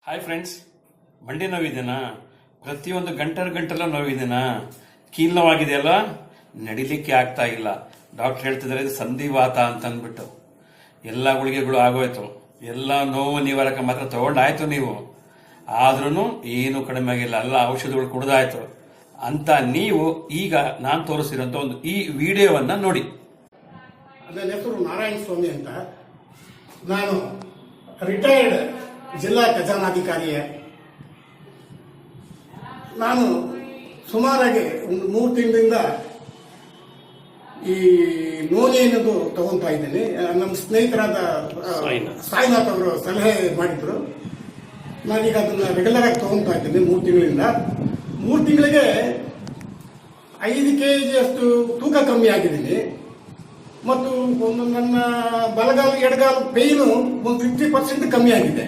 Hi friends, ಮಂಡಿ ನೋವಿದೆನಾ? ಪ್ರತಿಯೊಂದು ಗಂಟಲ ನೋವಿದೆನಾ? ಕೀಲ್ ನೋವಾಗಿದೆಯಲ್ಲ, ನಡಿಲಿಕ್ಕೆ ಆಗ್ತಾ ಇಲ್ಲ. ಡಾಕ್ಟರ್ ಹೇಳ್ತಿದ್ದಾರೆ ಇದು ಸಂಧಿವಾತ ಅಂತ ಅಂದ್ಬಿಟ್ಟು. ಎಲ್ಲ ಗುಳಿಗೆಗಳು ಆಗೋಯ್ತು, ಎಲ್ಲ ನೋವು ನಿವಾರಕ ಮಾತ್ರ ತಗೊಂಡಾಯ್ತು ನೀವು, ಆದ್ರೂ ಏನು ಕಡಿಮೆ ಆಗಿಲ್ಲ. ಎಲ್ಲ ಔಷಧಿಗಳು ಕುಡ್ದಾಯ್ತು ಅಂತ ನೀವು ಈಗ ನಾನು ತೋರಿಸಿರೋಂಥ ಒಂದು ಈ ವಿಡಿಯೋವನ್ನ ನೋಡಿ. ನನ್ನ ಹೆಸರು ನಾರಾಯಣ ಸ್ವಾಮಿ ಅಂತ. ನಾನು ರಿಟೈರ್ಡ್ ಜಿಲ್ಲಾ ಖಜಾನಾಧಿಕಾರಿಯೇ. ನಾನು ಸುಮಾರಾಗಿ ಒಂದು 3 ತಿಂಗಳಿಂದ ಈ ನೋನಿ ಅನ್ನೋದು ತಗೊಂತಾ ಇದ್ದೀನಿ. ನಮ್ಮ ಸ್ನೇಹಿತರಾದ ಸಾಯಿನಾಥ್ ಅವರು ಸಲಹೆ ಮಾಡಿದ್ರು. ನಾನೀಗ ಅದನ್ನ ರೆಗ್ಯುಲರ್ ಆಗಿ ತಗೊಂತಾ ಇದ್ದೀನಿ 3 ತಿಂಗಳಿಂದ. 3 ತಿಂಗಳಿಗೆ 5 kg ಅಷ್ಟು ತೂಕ ಕಮ್ಮಿ ಆಗಿದ್ದೀನಿ. ಮತ್ತು ಒಂದು ನನ್ನ ಬಲಗಾಲು ಎಡಗಾಲು ಪೇಯ್ನು ಒಂದು 50% ಕಮ್ಮಿ ಆಗಿದೆ.